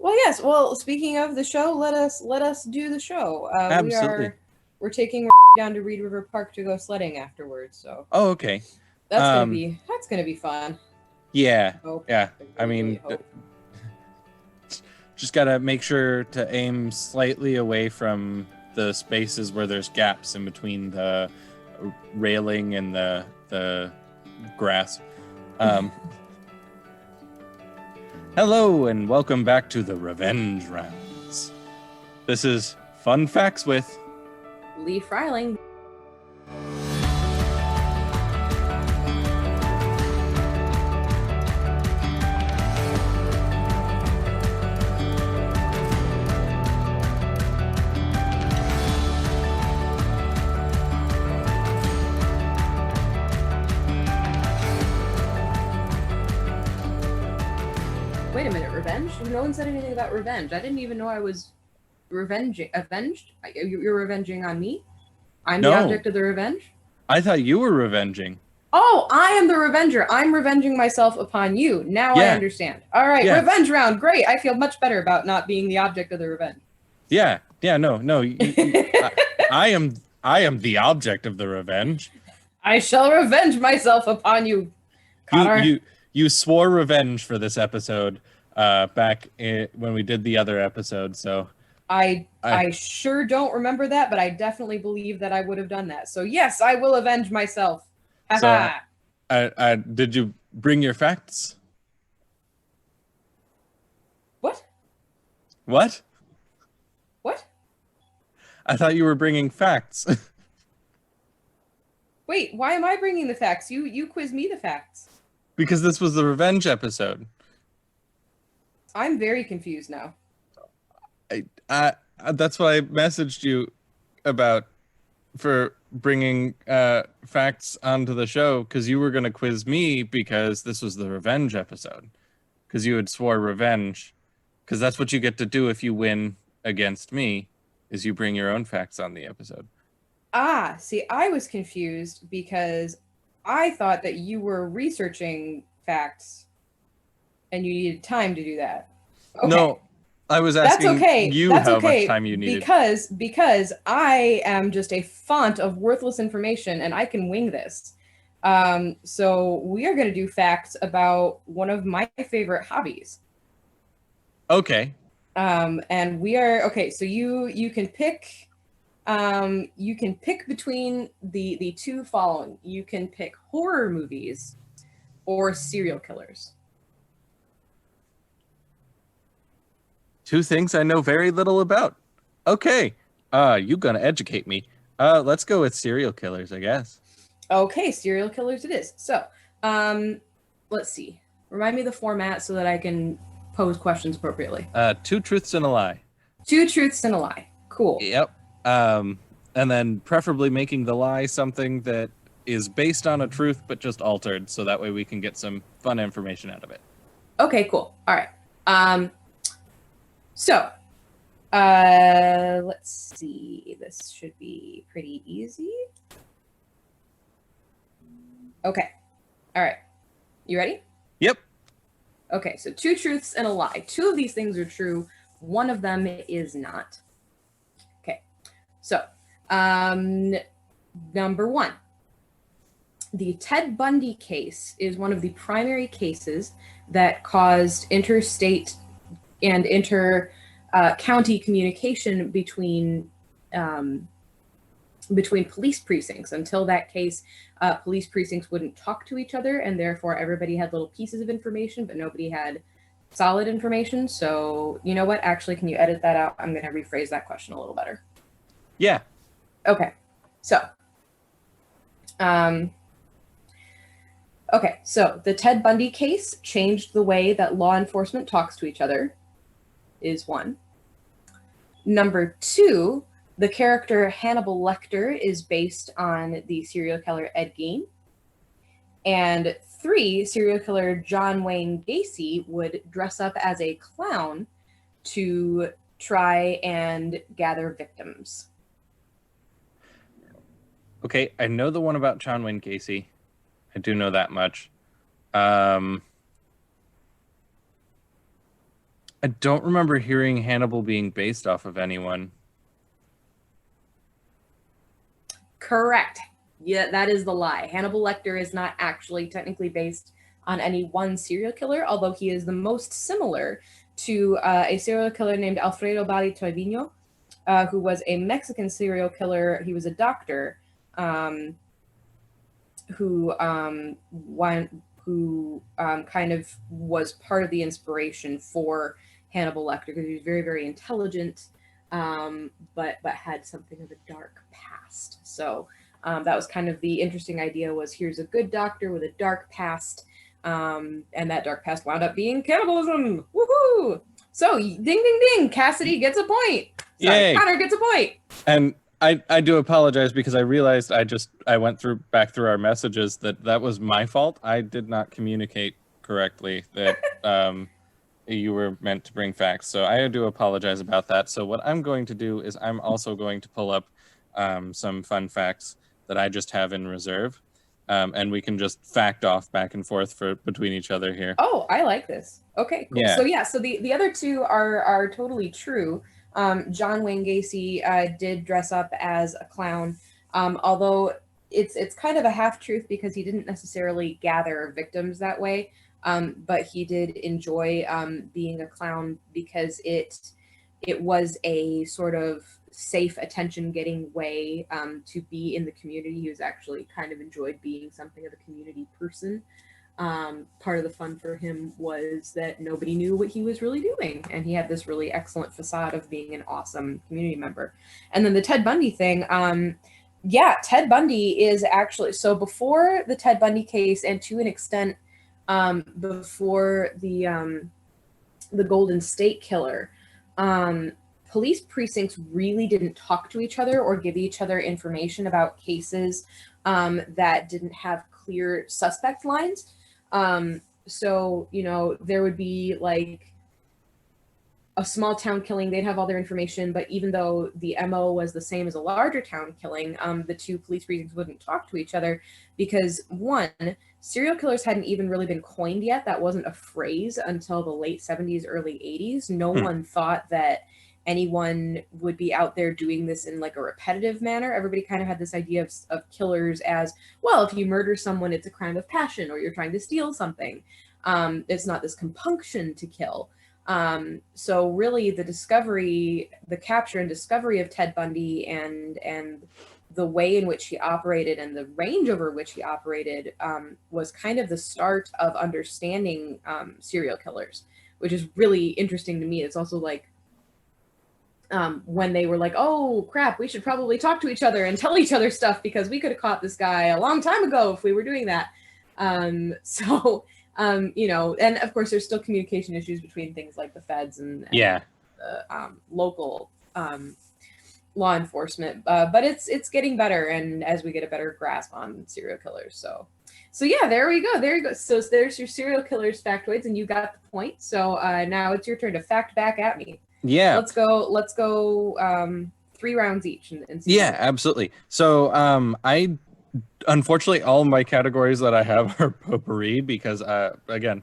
Well, yes. Well, speaking of the show, let us do the show. Absolutely. We're taking down to Reed River Park to go sledding afterwards. So Oh, okay. that's gonna be fun. Yeah. I hope. Yeah. I I really, really mean, hope. just gotta make sure to aim slightly away from the spaces where there's gaps in between the railing and the grass. Hello and welcome back to the Revenge Rounds. This is Fun Facts with Leigh Fryling. Wait a minute, revenge? No one said anything about revenge. I didn't even know I was avenged? You're revenging on me? I'm the No. object of the revenge? I thought you were revenging. Oh, I am the revenger. I'm revenging myself upon you. Now I Yeah. understand. All right, Yeah. revenge round. Great. I feel much better about not being the object of the revenge. Yeah. No. I am the object of the revenge. I shall revenge myself upon you, Connor. You swore revenge for this episode back when we did the other episode, so I sure don't remember that, but I definitely believe that I would have done that. So yes, I will avenge myself. So did you bring your facts? What? What? What? I thought you were bringing facts. Wait, why am I bringing the facts? You quiz me the facts. Because this was the revenge episode. I'm very confused now. That's what I messaged you about for bringing facts onto the show, because you were going to quiz me because this was the revenge episode. Because you had swore revenge. Because that's what you get to do if you win against me, is you bring your own facts on the episode. Ah, see, I was confused because I thought that you were researching facts and you needed time to do that. Okay. No, I was asking much time you needed. Because I am just a font of worthless information and I can wing this. So we are going to do facts about one of my favorite hobbies. Okay. And we are okay. So you can pick. You can pick between the two following. You can pick horror movies or serial killers. Two things I know very little about. Okay. You gonna educate me. Let's go with serial killers, I guess. Okay, serial killers it is. So, let's see. Remind me of the format so that I can pose questions appropriately. 2 truths and a lie. 2 truths and a lie. Cool. Yep. And then preferably making the lie something that is based on a truth but just altered, so that way we can get some fun information out of it. Okay, cool. All right. So, let's see. This should be pretty easy. Okay. All right. You ready? Yep. Okay, so 2 truths and a lie. 2 of these things are true. 1 of them is not. Okay. So, number 1. The Ted Bundy case is one of the primary cases that caused interstate and inter-county communication between police precincts. Until that case, police precincts wouldn't talk to each other, and therefore everybody had little pieces of information, but nobody had solid information. So, you know what? Actually, can you edit that out? I'm going to rephrase that question a little better. Yeah. Okay. So, the Ted Bundy case changed the way that law enforcement talks to each other, is 1. Number 2, the character Hannibal Lecter is based on the serial killer Ed Gein. And 3, serial killer John Wayne Gacy would dress up as a clown to try and gather victims. Okay, I know the one about John Wayne Gacy. I do know that much. I don't remember hearing Hannibal being based off of anyone. Correct. Yeah, that is the lie. Hannibal Lecter is not actually technically based on any one serial killer, although he is the most similar to a serial killer named Alfredo Bari Trevino, who was a Mexican serial killer. He was a doctor who kind of was part of the inspiration for Hannibal Lecter, because he was very, very intelligent, but had something of a dark past. So that was kind of the interesting idea, was here's a good doctor with a dark past, and that dark past wound up being cannibalism. Woohoo! So ding, ding, ding, Cassidy gets a point. Sorry, Yay. Connor gets a point. And I do apologize, because I realized I went back through our messages that was my fault. I did not communicate correctly that you were meant to bring facts. So I do apologize about that. So what I'm going to do is I'm also going to pull up some fun facts that I just have in reserve. And we can just fact off back and forth between each other here. Oh, I like this. Okay, cool. Yeah. So the other two are totally true. John Wayne Gacy did dress up as a clown, although it's kind of a half truth, because he didn't necessarily gather victims that way. But he did enjoy being a clown, because it was a sort of safe, attention-getting way to be in the community. He was actually kind of enjoyed being something of a community person. Part of the fun for him was that nobody knew what he was really doing, and he had this really excellent facade of being an awesome community member. And then the Ted Bundy thing, yeah, Ted Bundy is actually, so before the Ted Bundy case, and to an extent before the Golden State Killer, police precincts really didn't talk to each other or give each other information about cases that didn't have clear suspect lines. So, you know, there would be like a small town killing, they'd have all their information, but even though the MO was the same as a larger town killing, the two police precincts wouldn't talk to each other, because one, serial killers hadn't even really been coined yet. That wasn't a phrase until the late 70s, early 80s. No one thought that anyone would be out there doing this in like a repetitive manner. Everybody kind of had this idea of killers as, well, if you murder someone, it's a crime of passion, or you're trying to steal something. It's not this compunction to kill. So really the capture and discovery of Ted Bundy and the way in which he operated and the range over which he operated was kind of the start of understanding serial killers, which is really interesting to me. It's also like when they were like, oh crap, we should probably talk to each other and tell each other stuff, because we could have caught this guy a long time ago if we were doing that. You know, and of course there's still communication issues between things like the feds and Yeah. the local law enforcement, but it's getting better, and as we get a better grasp on serial killers. So yeah, there you go. So there's your serial killers factoids, and you got the point. So now it's your turn to fact back at me. Yeah. Let's go 3 rounds each and see. Yeah, absolutely. So I unfortunately all of my categories that I have are potpourri, because again,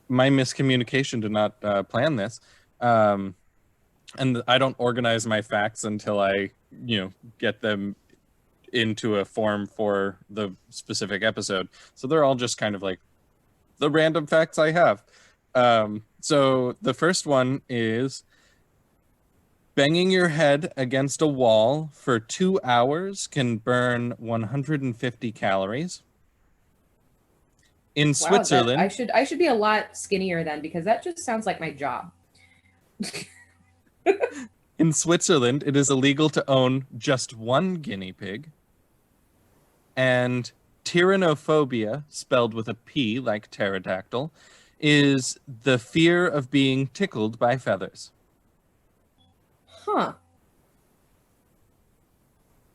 my miscommunication did not plan this. And I don't organize my facts until I, get them into a form for the specific episode. So they're all just kind of like the random facts I have. So the first one is banging your head against a wall for 2 hours can burn 150 calories. In Switzerland, I should be a lot skinnier then, because that just sounds like my job. In Switzerland, it is illegal to own just one guinea pig. And tyrannophobia, spelled with a P like pterodactyl, is the fear of being tickled by feathers. Huh.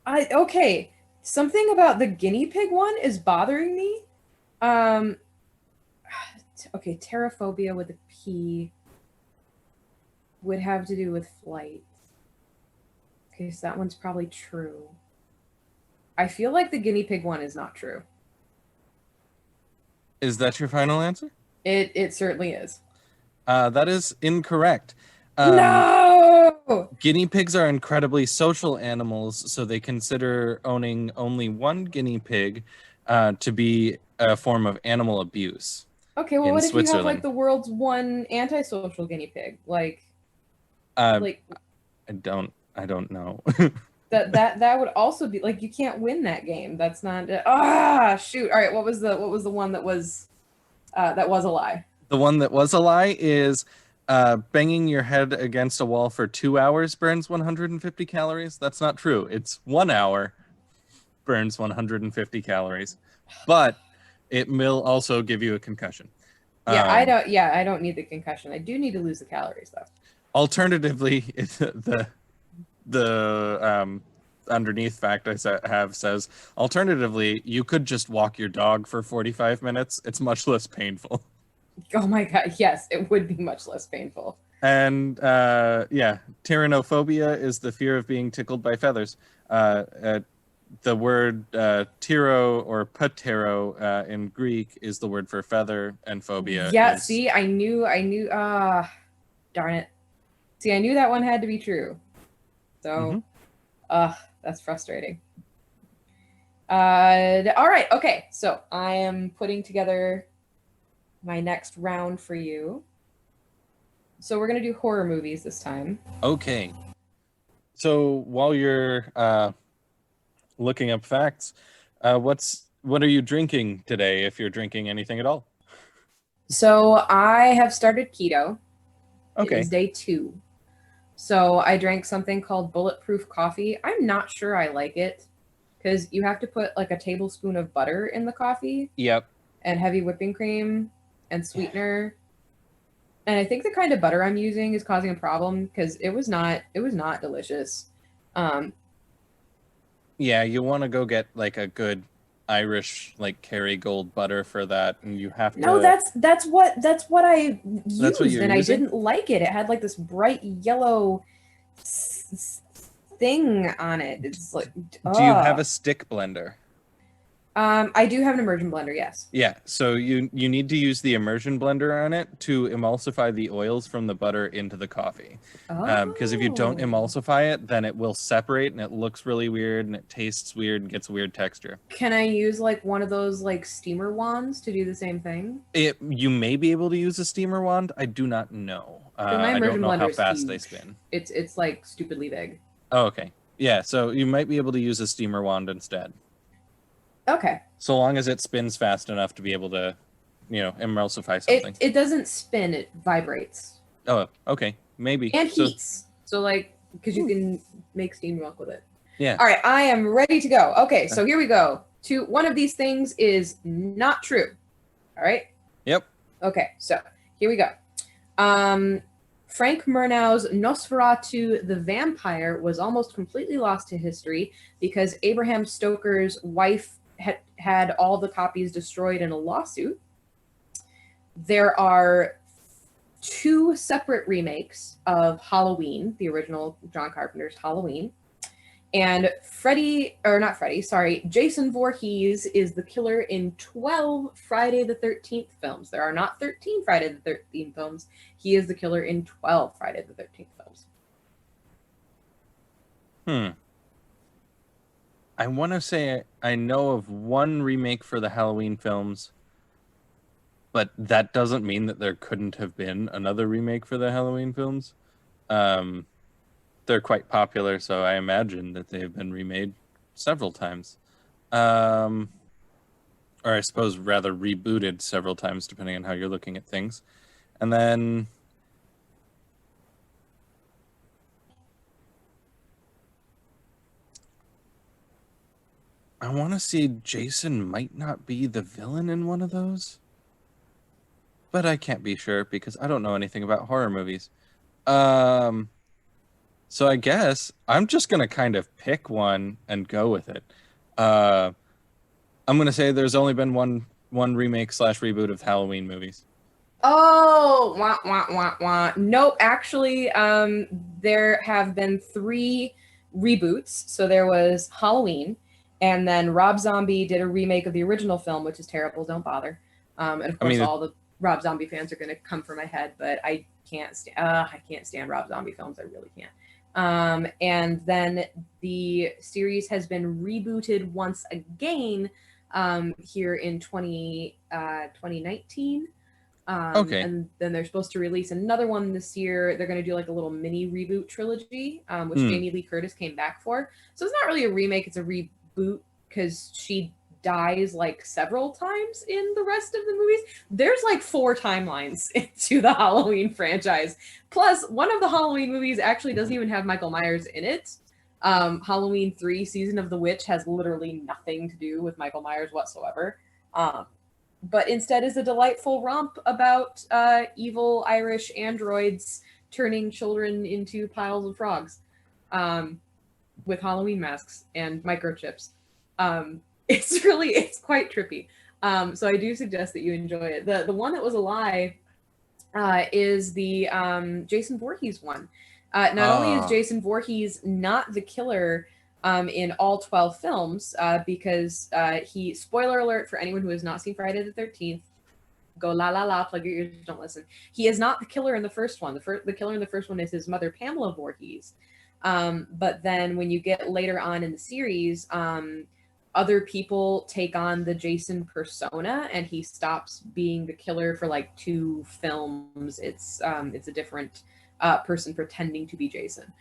Okay. Something about the guinea pig one is bothering me. Okay, pterophobia with a P would have to do with flight. Okay, so that one's probably true. I feel like the guinea pig one is not true. Is that your final answer? It certainly is. That is incorrect. No! Guinea pigs are incredibly social animals, so they consider owning only one guinea pig to be a form of animal abuse. Okay, well, In what if you have like Switzerland. the world's one antisocial guinea pig? Like Uh, like I don't know. that would also be like you can't win that game. That's not shoot. All right, what was the one that was a lie? The one that was a lie is banging your head against a wall for 2 hours burns 150 calories. That's not true. It's 1 hour burns 150 calories, but it will also give you a concussion. Yeah, I don't need the concussion. I do need to lose the calories though. Alternatively, the underneath fact I have says, alternatively, you could just walk your dog for 45 minutes. It's much less painful. Oh my god, yes, it would be much less painful. And tyrannophobia is the fear of being tickled by feathers. The word tyro or patero in Greek is the word for feather, and phobia Yeah, is... see, I knew darn it. See, I knew that one had to be true. So that's frustrating. All right, okay. So I am putting together my next round for you. So we're gonna do horror movies this time. Okay. So while you're looking up facts, what are you drinking today, if you're drinking anything at all? So I have started keto. Okay. It is day 2. So I drank something called Bulletproof Coffee. I'm not sure I like it because you have to put like a tablespoon of butter in the coffee. Yep. And heavy whipping cream and sweetener. And I think the kind of butter I'm using is causing a problem because it was not delicious. Yeah, you want to go get like a good Irish like Kerrygold butter for that, and you have to... No, that's what I used, That's what you're and using? I didn't like it. It had like this bright yellow thing on it. It's like, Do you have a stick blender? I do have an immersion blender, yes. Yeah, so you need to use the immersion blender on it to emulsify the oils from the butter into the coffee. Because if you don't emulsify it, then it will separate and it looks really weird and it tastes weird and gets a weird texture. Can I use like one of those like steamer wands to do the same thing? You may be able to use a steamer wand. I do not know. I don't know how fast they spin. It's like stupidly big. Oh, okay. Yeah, so you might be able to use a steamer wand instead. Okay. So long as it spins fast enough to be able to, emulsify something. It doesn't spin, it vibrates. Oh, okay. Maybe. And heats. So like, because you can make steam milk with it. Yeah. All right, I am ready to go. Okay, so here we go. One of these things is not true. All right? Yep. Okay, so here we go. Frank Murnau's Nosferatu the Vampire was almost completely lost to history because Abraham Stoker's wife had all the copies destroyed in a lawsuit. There are 2 separate remakes of Halloween, the original John Carpenter's Halloween. And Jason Voorhees is the killer in 12 Friday the 13th films. There are not 13 Friday the 13th films. He is the killer in 12 Friday the 13th films. I want to say I know of one remake for the Halloween films, but that doesn't mean that there couldn't have been another remake for the Halloween films. They're quite popular, so I imagine that they've been remade several times. Or I suppose rather rebooted several times, depending on how you're looking at things. And then... I want to say Jason might not be the villain in one of those. But I can't be sure because I don't know anything about horror movies. So I guess I'm just going to kind of pick one and go with it. I'm going to say there's only been one remake / reboot of Halloween movies. Oh, wah, wah, wah, wah. Nope, actually, there have been 3 reboots. So there was Halloween, and then Rob Zombie did a remake of the original film, which is terrible. Don't bother. And of course, Rob Zombie fans are going to come for my head, but I can't stand Rob Zombie films. I really can't. And then the series has been rebooted once again here in 2019. Okay. And then they're supposed to release another one this year. They're going to do like a little mini reboot trilogy, which Jamie Lee Curtis came back for. So it's not really a remake, it's a reboot because she dies like several times in the rest of the movies. There's like 4 timelines into the Halloween franchise. Plus, one of the Halloween movies actually doesn't even have Michael Myers in it. Halloween 3, Season of the Witch, has literally nothing to do with Michael Myers whatsoever. But instead is a delightful romp about evil Irish androids turning children into piles of frogs with Halloween masks and microchips. It's quite trippy. So I do suggest that you enjoy it. The one that was a lie is the Jason Voorhees one. Not only is Jason Voorhees not the killer in all 12 films, because he, spoiler alert for anyone who has not seen Friday the 13th, go la la la, plug your ears, don't listen. He is not the killer in the first one. The killer in the first one is his mother, Pamela Voorhees. But then when you get later on in the series, other people take on the Jason persona, and he stops being the killer for like 2 films. It's a different person pretending to be Jason.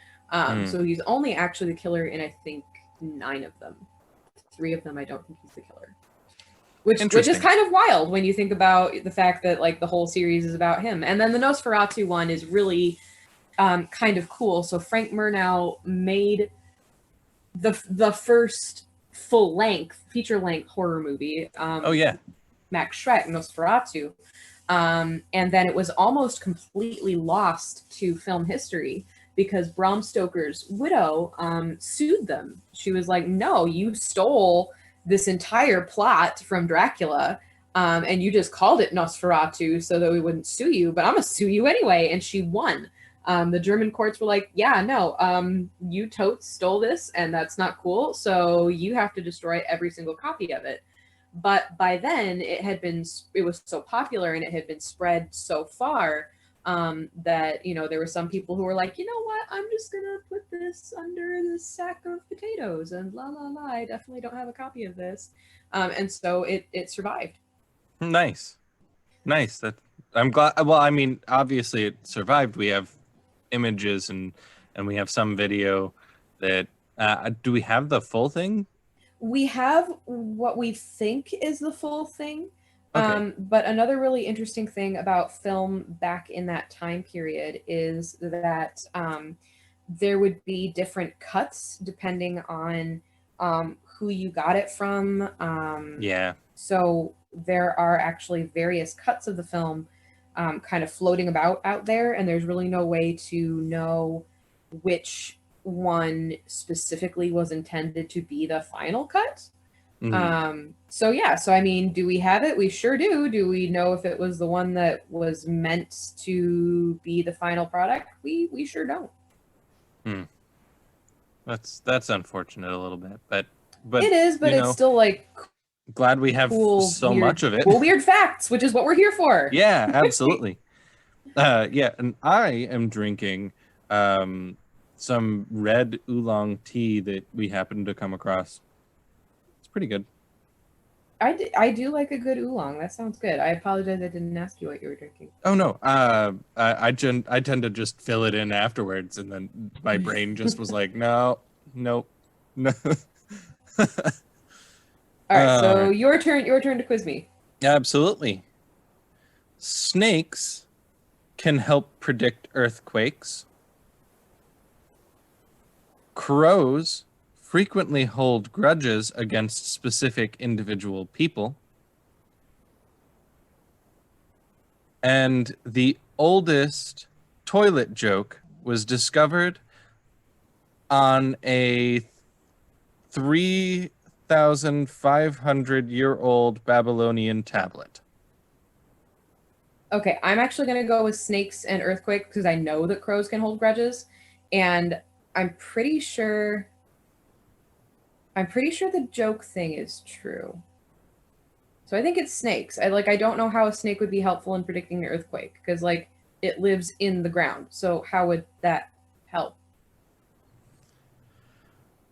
So he's only actually the killer in, I think, 9 of them. 3 of them, I don't think he's the killer. Which is kind of wild when you think about the fact that like the whole series is about him. And then the Nosferatu one is really kind of cool. So Frank Murnau made the first full-length, feature-length horror movie. Max Schreck, Nosferatu. And then it was almost completely lost to film history because Bram Stoker's widow sued them. She was like, no, you stole this entire plot from Dracula, and you just called it Nosferatu so that we wouldn't sue you, but I'm going to sue you anyway. And she won. The German courts were like, yeah, no, you totes stole this, and that's not cool, so you have to destroy every single copy of it. But by then, it was so popular and it had been spread so far that, you know, there were some people who were like, you know what, I'm just going to put this under this sack of potatoes and la la la, I definitely don't have a copy of this. And so it survived. Nice. That I'm glad. Well, I mean, obviously it survived. We have images and we have some video that do we have the full thing? We have what we think is the full thing. Okay. But another really interesting thing about film back in that time period is that there would be different cuts depending on who you got it from. So there are actually various cuts of the film kind of floating about out there, and there's really no way to know which one specifically was intended to be the final cut. So I mean, do we have it? We sure do. Do we know if it was the one that was meant to be the final product? We sure don't. That's unfortunate a little bit, but it is, but it's still like glad we have so much of it. Cool weird facts, which is what we're here for. Yeah, absolutely. And I am drinking some red oolong tea that we happened to come across. It's pretty good. I do like a good oolong. That sounds good. I apologize I didn't ask you what you were drinking. Oh no, I tend to just fill it in afterwards, and then my brain just was like, no. All right, so your turn to quiz me. Absolutely. Snakes can help predict earthquakes. Crows frequently hold grudges against specific individual people. And the oldest toilet joke was discovered on a 3,500-year-old Babylonian tablet. Okay, I'm actually going to go with snakes and earthquake because I know that crows can hold grudges, and I'm pretty sure the joke thing is true. So I think it's snakes. I don't know how a snake would be helpful in predicting an earthquake because like it lives in the ground. So how would that help?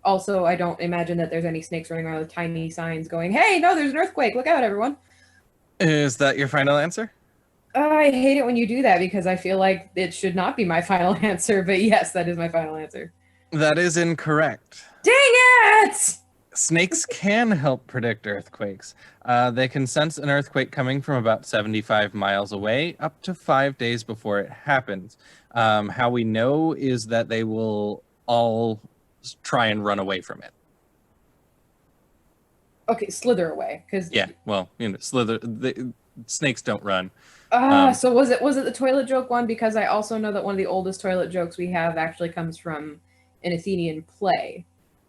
Also, I don't imagine that there's any snakes running around with tiny signs going, "Hey, no, there's an earthquake. Look out, everyone." Is that your final answer? I hate it when you do that because I feel like it should not be my final answer, but yes, that is my final answer. That is incorrect. Dang it! Snakes can help predict earthquakes. They can sense an earthquake coming from about 75 miles away up to 5 days before it happens. How we know is that they will all try and run away from it. Okay, slither away because Yeah, well, slither. Snakes don't run. So was it the toilet joke one? Because I also know that one of the oldest toilet jokes we have actually comes from an Athenian play.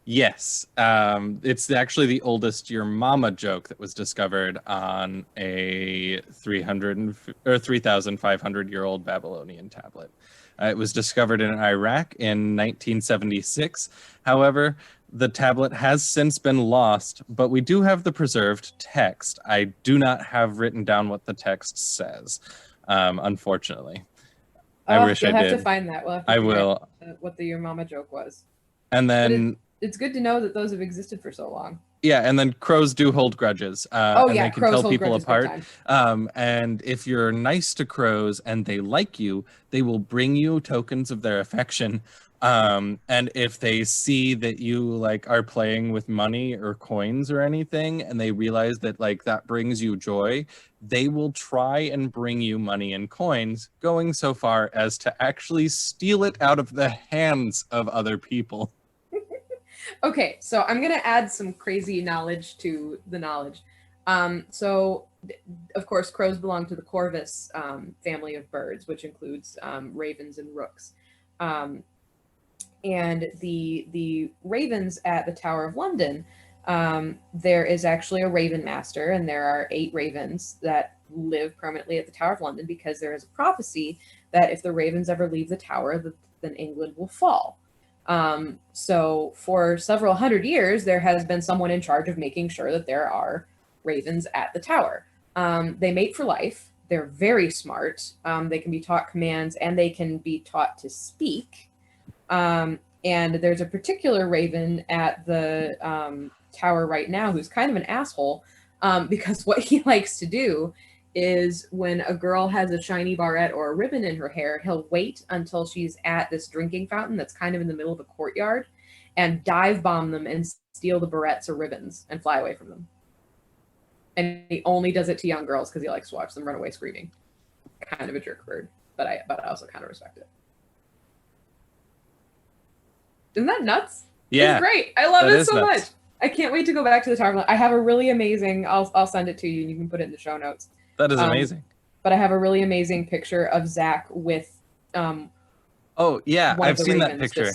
Yes, it's actually the oldest "your mama" joke that was discovered on a 3,500-year-old Babylonian tablet. It was discovered in Iraq in 1976. However, the tablet has since been lost, but we do have the preserved text. I do not have written down what the text says, unfortunately. I wish I did. You'll have to find that. We'll have to I will. What the your mama joke was. And then it's good to know that those have existed for so long. Yeah, and then crows do hold grudges. And they can tell people apart. And if you're nice to crows and they like you, they will bring you tokens of their affection. And if they see that you like are playing with money or coins or anything, and they realize that like that brings you joy, they will try and bring you money and coins, going so far as to actually steal it out of the hands of other people. Okay, so I'm going to add some crazy knowledge to the knowledge. So, of course, crows belong to the corvus family of birds, which includes ravens and rooks. And the ravens at the Tower of London, there is actually a raven master, and there are 8 ravens that live permanently at the Tower of London because there is a prophecy that if the ravens ever leave the tower, then England will fall. So for several hundred years, there has been someone in charge of making sure that there are ravens at the tower. They mate for life. They're very smart. They can be taught commands and they can be taught to speak. And there's a particular raven at the tower right now who's kind of an asshole because what he likes to do is when a girl has a shiny barrette or a ribbon in her hair, he'll wait until she's at this drinking fountain that's kind of in the middle of a courtyard and dive bomb them and steal the barrettes or ribbons and fly away from them. And he only does it to young girls because he likes to watch them run away screaming. Kind of a jerk bird, but I also kind of respect it. Isn't that nuts? Yeah. It's great. I love it so much. I can't wait to go back to the Tower. I have a really amazing, I'll send it to you and you can put it in the show notes. That is amazing. But I have a really amazing picture of Zach with oh yeah, I've seen that picture.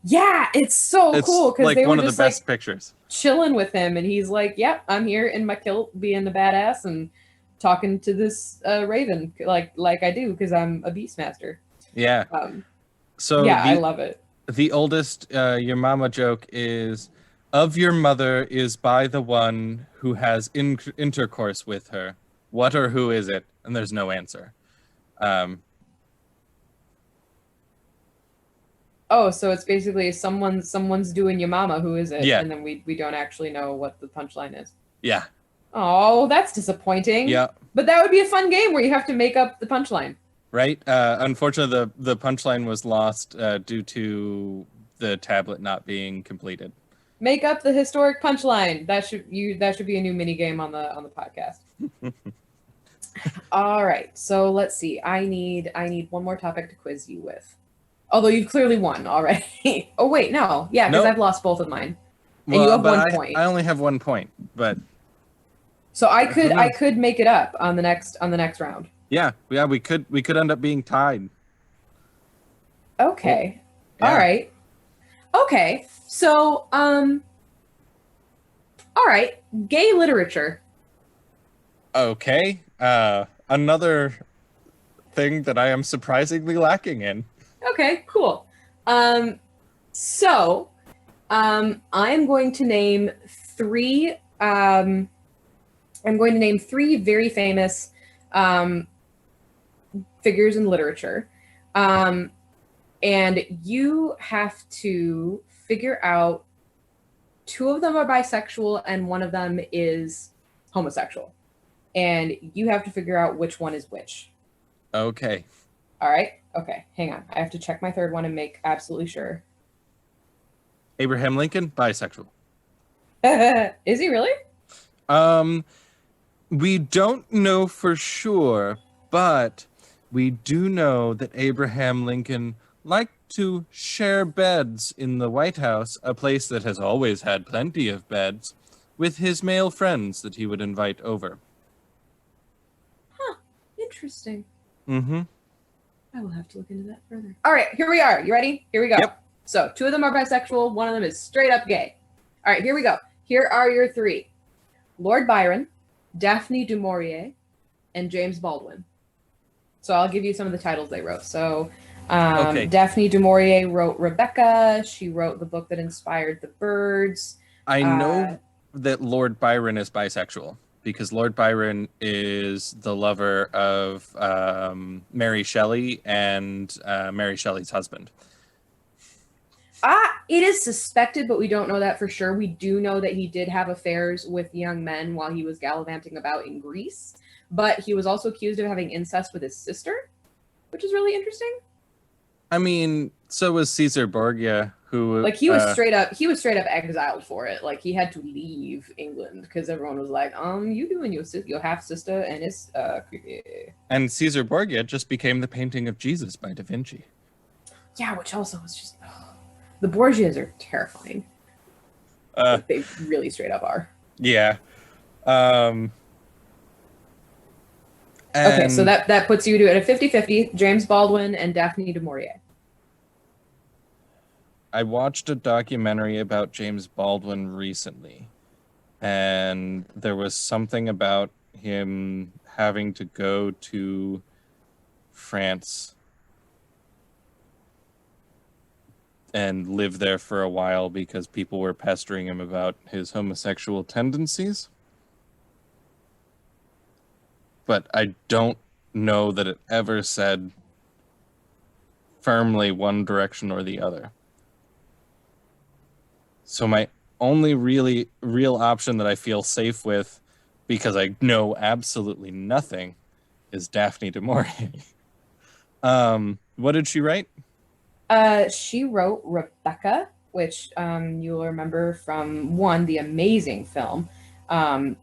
Yeah, it's so cool because like they one were of just the best like pictures. Chilling with him, and he's like, "Yep, I'm here in my kilt, being a badass and talking to this raven like I do because I'm a beastmaster." Yeah. So yeah, I love it. The oldest your mama joke is, "Of your mother is by the one who has intercourse with her. What or who is it?" And there's no answer. Oh, so it's basically someone's doing your mama. Who is it? Yeah. And then we don't actually know what the punchline is. Yeah. Oh, that's disappointing. Yeah. But that would be a fun game where you have to make up the punchline. Right. Unfortunately, the punchline was lost due to the tablet not being completed. Make up the historic punchline. That should be a new mini game on the podcast. All right. So let's see. I need one more topic to quiz you with. Although you've clearly won already. Oh wait, no. Yeah, because I've lost both of mine. And you have 1 point. I only have 1 point, but so I could make it up on the next round. Yeah, we could end up being tied. Okay. Yeah. All right. Okay. So all right, gay literature. Okay. Another thing that I am surprisingly lacking in. Okay, cool. So I'm going to name 3 I'm going to name 3 very famous figures in literature. And you have to figure out 2 of them are bisexual and 1 of them is homosexual. And you have to figure out which one is which. Okay. All right. Okay. Hang on. I have to check my 3rd one and make absolutely sure. Abraham Lincoln, bisexual. Is he really? We don't know for sure, but we do know that Abraham Lincoln liked to share beds in the White House, a place that has always had plenty of beds, with his male friends that he would invite over. Huh. Interesting. Mm-hmm. I will have to look into that further. All right, here we are. You ready? Here we go. Yep. So 2 of them are bisexual. 1 of them is straight up gay. All right, here we go. Here are your 3. Lord Byron, Daphne Du Maurier, and James Baldwin. So I'll give you some of the titles they wrote. So Okay. Daphne Du Maurier wrote Rebecca. She wrote the book that inspired the birds. I know that Lord Byron is bisexual because Lord Byron is the lover of Mary Shelley and Mary Shelley's husband. It is suspected, but we don't know that for sure. We do know that he did have affairs with young men while he was gallivanting about in Greece, but he was also accused of having incest with his sister, which is really interesting. I mean, so was Caesar Borgia, who like he was straight up exiled for it. Like he had to leave England because everyone was like, you doing your half sister and it's creepy. And Caesar Borgia just became the painting of Jesus by Da Vinci. Yeah, which also was just the Borgias are terrifying. Like, they really straight up are. Yeah. Okay, so that puts you to at a 50-50, James Baldwin and Daphne Du Maurier. I watched a documentary about James Baldwin recently, and there was something about him having to go to France and live there for a while because people were pestering him about his homosexual tendencies. But I don't know that it ever said firmly one direction or the other. So my only really real option that I feel safe with, because I know absolutely nothing, is Daphne Du Maurier. What did she write? She wrote Rebecca, which you'll remember from the amazing film. And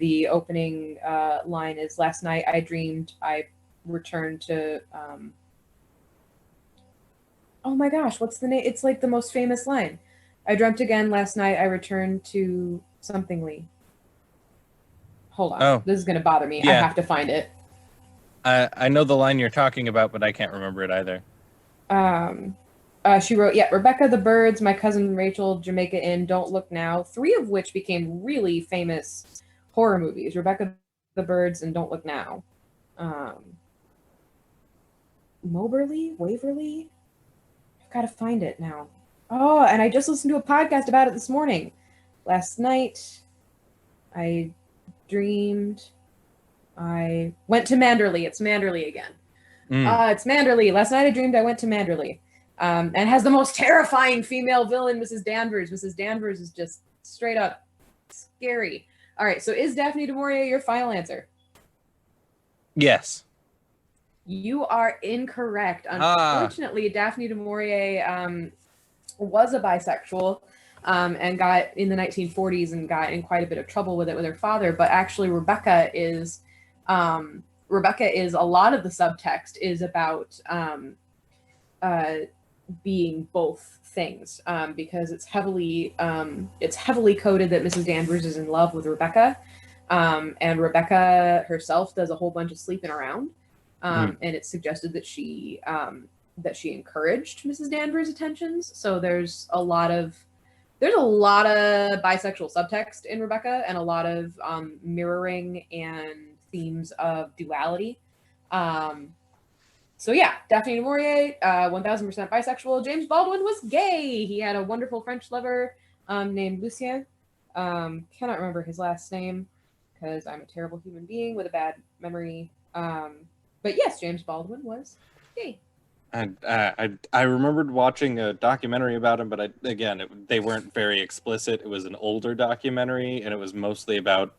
the opening line is, "Last night I dreamed I returned to..." oh my gosh, what's the name? It's like the most famous line. "I dreamt again last night. I returned to something Lee." Hold on. Oh, this is going to bother me. yeah. I have to find it. I know the line you're talking about, but I can't remember it either. She wrote, Rebecca, The Birds, My Cousin Rachel, Jamaica Inn, Don't Look Now, 3 of which became really famous horror movies. Rebecca, The Birds, and Don't Look Now. Moberly? Waverly? I've got to find it now. Oh, and I just listened to a podcast about it this morning. Last night, I dreamed I went to Manderley. It's Manderley again. It's Manderley. Last night I dreamed I went to Manderley. And has the most terrifying female villain, Mrs. Danvers. Mrs. Danvers is just straight up scary. All right, so is Daphne Du Maurier your final answer? Yes. You are incorrect. Unfortunately, Daphne Du Maurier was a bisexual and got in the 1940s and got in quite a bit of trouble with it with her father. But actually, Rebecca is a lot of the subtext is about being both things because it's heavily coded that Mrs. Danvers is in love with Rebecca, and Rebecca herself does a whole bunch of sleeping around, and it's suggested that she encouraged Mrs. Danvers' attentions. So there's a lot of bisexual subtext in Rebecca and a lot of mirroring and themes of duality. So yeah, Daphne Du Maurier, 1000% bisexual. James Baldwin was gay. He had a wonderful French lover named Lucien. Cannot remember his last name because I'm a terrible human being with a bad memory. But yes, James Baldwin was gay. I remembered watching a documentary about him, but they weren't very explicit. It was an older documentary, and it was mostly about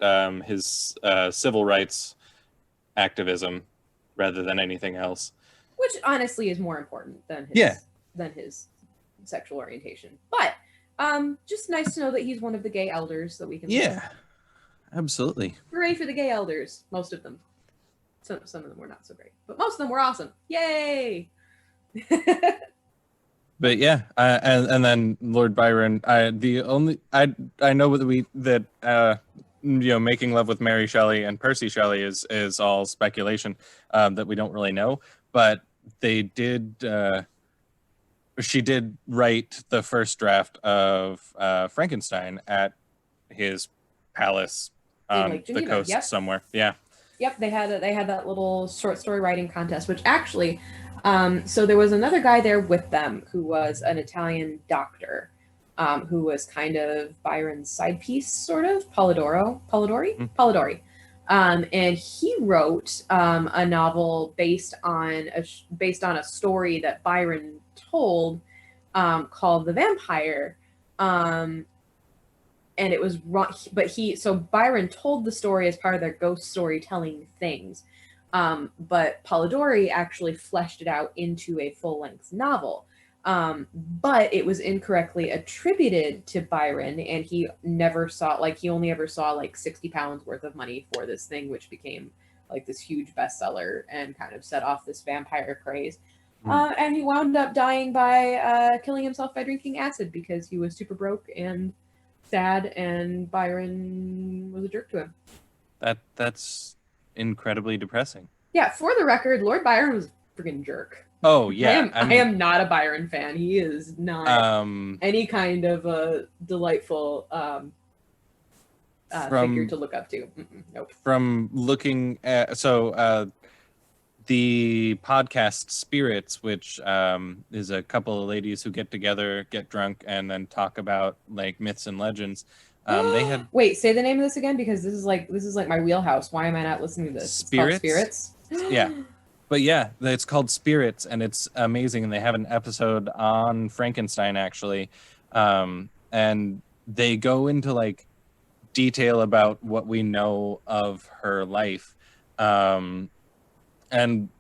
his civil rights activism rather than anything else. Which honestly is more important than his sexual orientation. But just nice to know that he's one of the gay elders that we can. Yeah, absolutely. Hooray for the gay elders! Most of them. Some of them were not so great, but most of them were awesome. Yay! But yeah, and then Lord Byron. I know that making love with Mary Shelley and Percy Shelley is all speculation that we don't really know. But they did. She did write the first draft of Frankenstein at his palace on the coast somewhere. Yeah. Yep, they had that little short story writing contest, which actually. So there was another guy there with them who was an Italian doctor, who was kind of Byron's side piece, sort of Polidori. And he wrote a novel based on a story that Byron told, called The Vampire. And it was wrong, but Byron told the story as part of their ghost storytelling things. But Polidori actually fleshed it out into a full-length novel. But it was incorrectly attributed to Byron, and he only ever saw like 60 pounds worth of money for this thing, which became like this huge bestseller and kind of set off this vampire craze. And he wound up dying by killing himself by drinking acid because he was super broke and sad, and Byron was a jerk to him. That's incredibly depressing. Yeah, for the record, Lord Byron was a freaking jerk. Oh yeah, I am not a Byron fan. He is not any kind of a delightful figure to look up to. Nope. From looking at the podcast Spirits, which is a couple of ladies who get together, get drunk, and then talk about like myths and legends. They had Wait, say the name of this again, because this is like my wheelhouse. Why am I not listening to this? Spirits. It's called Spirits. Yeah. But yeah, it's called Spirits, and it's amazing. And they have an episode on Frankenstein, actually. And they go into like detail about what we know of her life. And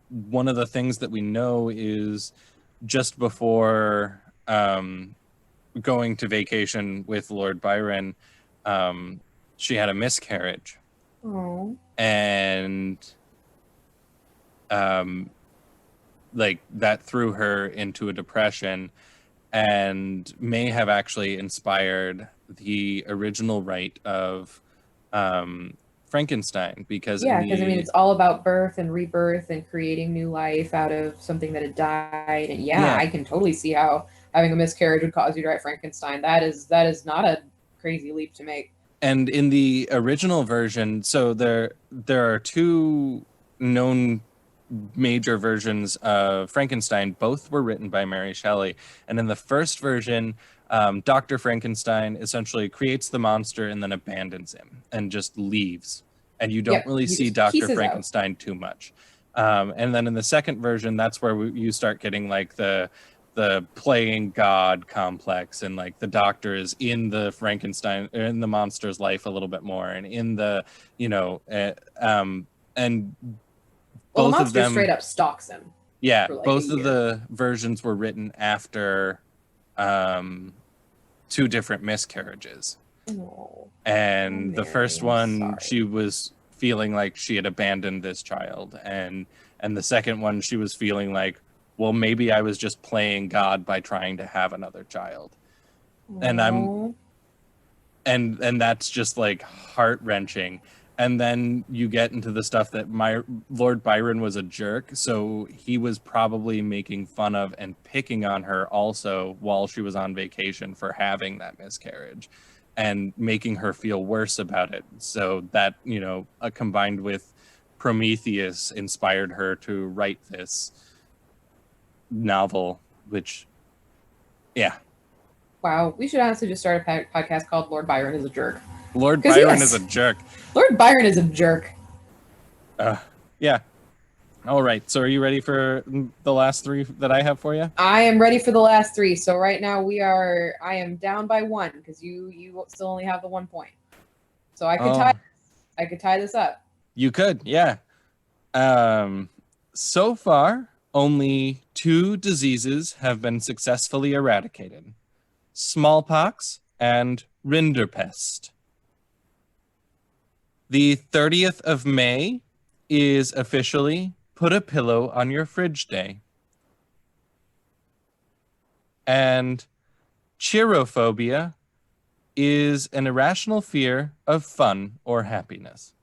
one of the things that we know is just before going to vacation with Lord Byron, she had a miscarriage. Oh. And like that threw her into a depression, and may have actually inspired the original write of Frankenstein, because it's all about birth and rebirth and creating new life out of something that had died. And I can totally see how having a miscarriage would cause you to write Frankenstein. That is not a crazy leap to make. And in the original version, so there are two known major versions of Frankenstein. Both were written by Mary Shelley. And in the first version, Dr. Frankenstein essentially creates the monster and then abandons him and just leaves. And you don't really see Dr. Frankenstein out too much. And then in the second version, that's where you start getting like the playing God complex, and like the doctor is in the Frankenstein, in the monster's life a little bit more, and in the, and both the monster of them straight up stalks him. Yeah, like both of the versions were written after two different miscarriages. Oh, and the first one, she was feeling like she had abandoned this child, and the second one, she was feeling like, well, maybe I was just playing God by trying to have another child. And and that's just like heart-wrenching. And then you get into the stuff that my Lord Byron was a jerk, so he was probably making fun of and picking on her also while she was on vacation for having that miscarriage, and making her feel worse about it. So that, combined with Prometheus, inspired her to write this novel, which, yeah. Wow, we should honestly just start a podcast called Lord Byron is a Jerk. Lord 'Cause Byron yes. is a jerk. Lord Byron is a jerk. Yeah. All right. So are you ready for the last three that I have for you? I am ready for the last three. So right now I am down by one because you still only have the 1 point. So I could tie this up. You could, yeah. So far, only 2 diseases have been successfully eradicated: smallpox and rinderpest. The 30th of May is officially Put a Pillow on Your Fridge Day. And cheerophobia is an irrational fear of fun or happiness.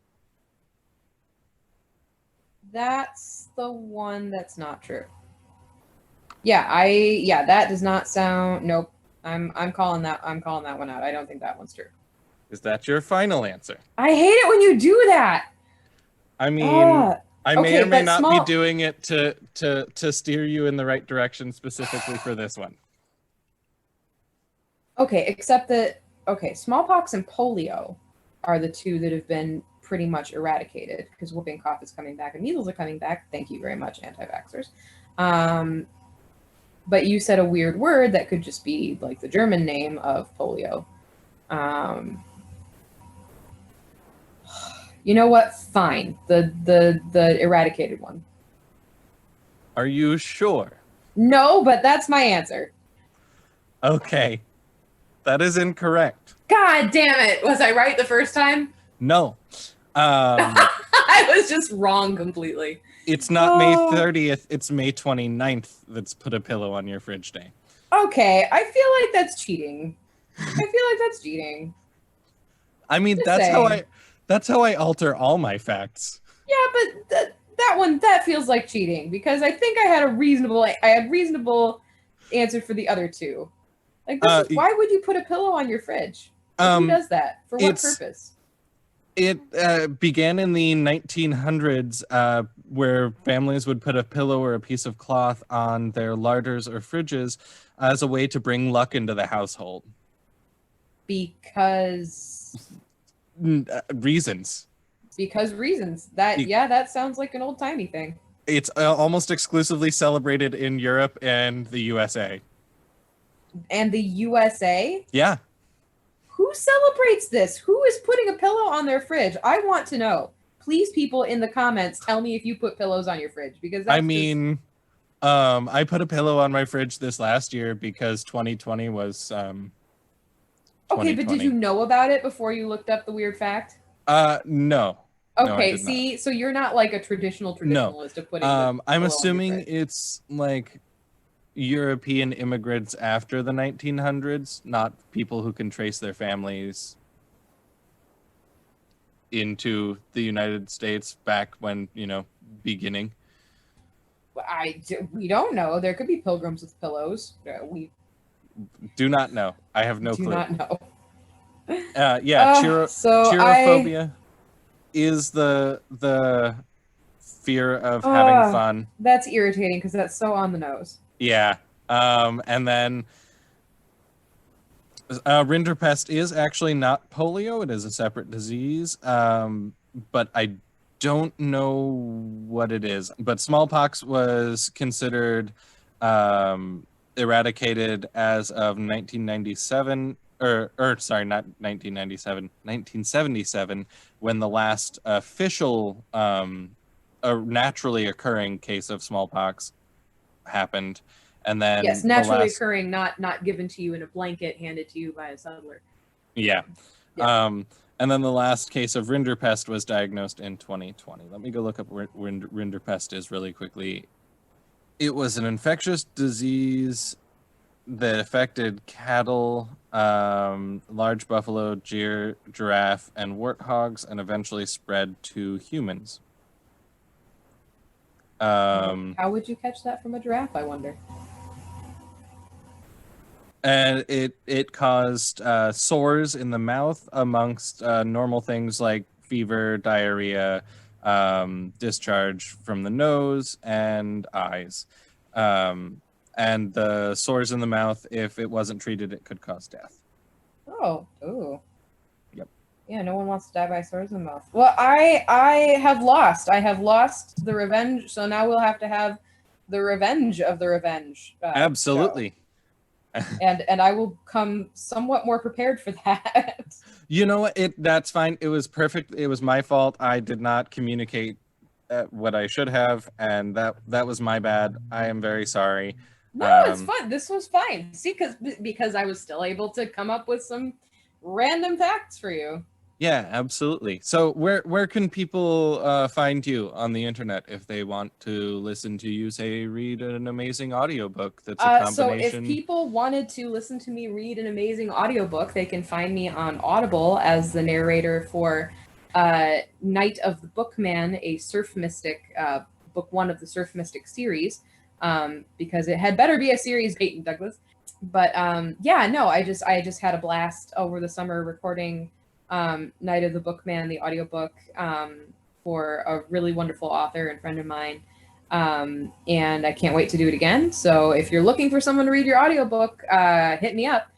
That's the one that's not true. Yeah, that does not sound. Nope. I'm calling that one out. I don't think that one's true. Is that your final answer? I hate it when you do that. I mean, I may okay, or may but not be doing it to steer you in the right direction specifically for this one. Okay, except that smallpox and polio are the 2 that have been pretty much eradicated because whooping cough is coming back and measles are coming back. Thank you very much, anti-vaxxers. But you said a weird word that could just be like the German name of polio. You know what? Fine. The eradicated one. Are you sure? No, but that's my answer. Okay. That is incorrect. God damn it. Was I right the first time? No. I was just wrong completely. It's not May 30th, it's May 29th that's Put a Pillow on Your Fridge Day. Okay, I feel like that's cheating. I mean, Just that's how I alter all my facts. Yeah, but that feels like cheating because I think I had reasonable answer for the other 2. Like, why would you put a pillow on your fridge? Who does that? For what purpose? It began in the 1900s where families would put a pillow or a piece of cloth on their larders or fridges as a way to bring luck into the household. Because reasons. That sounds like an old-timey thing. It's almost exclusively celebrated in Europe and the USA. And the USA? Yeah. Who celebrates this? Who is putting a pillow on their fridge? I want to know. Please, people in the comments, tell me if you put pillows on your fridge because that's I put a pillow on my fridge this last year because 2020 was Okay, but did you know about it before you looked up the weird fact? No. Okay, no, so you're not like a traditionalist of putting I'm assuming it's like European immigrants after the 1900s, not people who can trace their families into the United States back when, beginning. We don't know. There could be pilgrims with pillows. We do not know. I have no clue. Do not know. Cheerophobia is the fear of having fun. That's irritating because that's so on the nose. Yeah. And then rinderpest is actually not polio. It is a separate disease. But I don't know what it is. But smallpox was considered eradicated as of 1997, sorry, not 1997, 1977, when the last official naturally occurring case of smallpox happened. And then yes, naturally occurring, not given to you in a blanket, handed to you by a settler. Yeah. And then the last case of rinderpest was diagnosed in 2020. Let me go look up what rinderpest is really quickly. It was an infectious disease that affected cattle, large buffalo, giraffe, and warthogs, and eventually spread to humans. How would you catch that from a giraffe, I wonder? And it caused sores in the mouth amongst normal things like fever, diarrhea, discharge from the nose and eyes. And the sores in the mouth, if it wasn't treated, it could cause death. Oh. Yep. Yeah, no one wants to die by swords in the mouth. Well, I have lost. I have lost the revenge, so now we'll have to have the revenge of the revenge. Absolutely. And I will come somewhat more prepared for that. You know what? That's fine. It was perfect. It was my fault. I did not communicate what I should have, and that was my bad. I am very sorry. No, it's fun. This was fine. See, because I was still able to come up with some random facts for you. Yeah, absolutely. So where can people find you on the internet if they want to listen to you say read an amazing audiobook that's a combination? So if people wanted to listen to me read an amazing audiobook, they can find me on Audible as the narrator for Night of the Bookman, a Surf Mystic, book 1 of the Surf Mystic series, because it had better be a series, Peyton Douglas. But yeah, no, I just had a blast over the summer recording Night of the Bookman, the audiobook, for a really wonderful author and friend of mine. And I can't wait to do it again. So if you're looking for someone to read your audiobook, hit me up.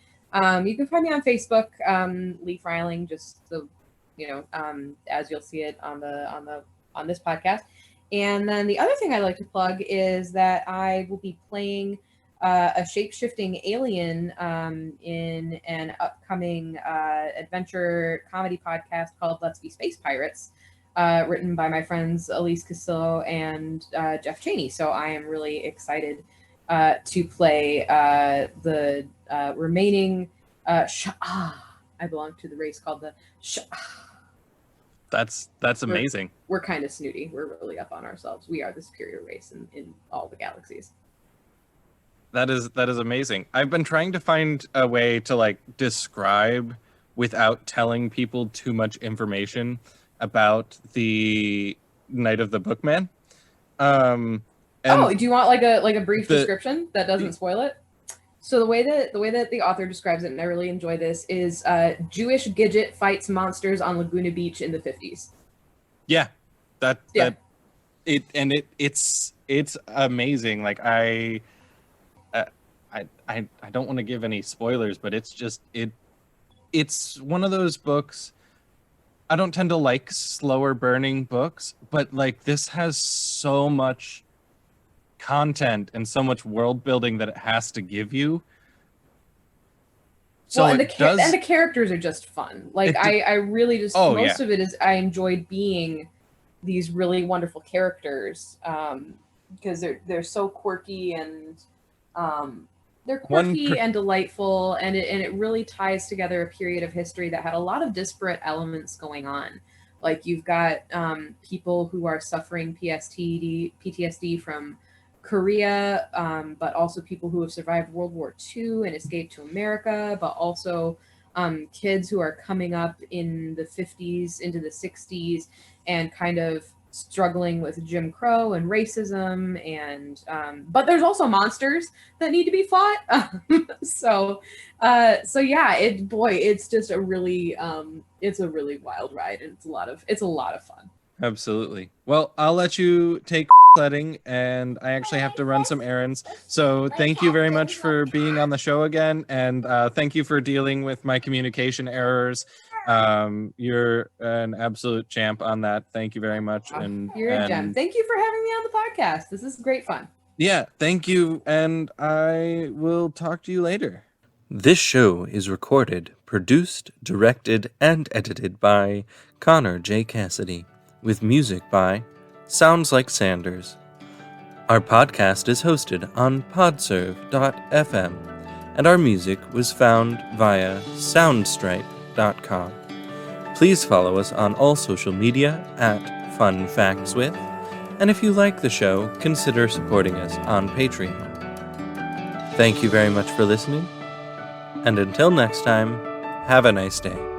You can find me on Facebook, Leigh Fryling, just so as you'll see it on this podcast. And then the other thing I'd like to plug is that I will be playing a shape-shifting alien in an upcoming adventure comedy podcast called Let's Be Space Pirates, written by my friends Elise Castillo and Jeff Cheney. So I am really excited to play the remaining I belong to the race called the That's amazing. We're kind of snooty. We're really up on ourselves. We are the superior race in all the galaxies. That is amazing. I've been trying to find a way to describe without telling people too much information about the Night of the Bookman. Do you want like a brief description that doesn't spoil it? So the way that the author describes it, and I really enjoy this, is Jewish Gidget fights monsters on Laguna Beach in the 50s. Yeah, it's amazing. Like I don't want to give any spoilers, but it's one of those books. I don't tend to like slower burning books, but this has so much content and so much world building that it has to give you. So and the characters are just fun. I really just most of it is I enjoyed being these really wonderful characters because they're so quirky and they're quirky and delightful, and it really ties together a period of history that had a lot of disparate elements going on. Like you've got people who are suffering PTSD from Korea, but also people who have survived World War II and escaped to America, but also kids who are coming up in the 50s into the 60s and kind of struggling with Jim Crow and racism, and but there's also monsters that need to be fought. So yeah, it's just a really it's a really wild ride, and it's a lot of fun. Absolutely. Well, I'll let you take sledding, and I actually have to run some errands. So thank you very much for being on the show again, and thank you for dealing with my communication errors. You're an absolute champ on that. Thank you very much. And you're a gem. Thank you for having me on the podcast. This is great fun. Yeah, thank you, and I will talk to you later. This show is recorded, produced, directed, and edited by Connor J. Cassidy, with music by Sounds Like Sanders. Our podcast is hosted on podserve.fm, and our music was found via soundstripe.com. Please follow us on all social media at FunFacts with, and if you like the show, consider supporting us on Patreon. Thank you very much for listening, and until next time, have a nice day.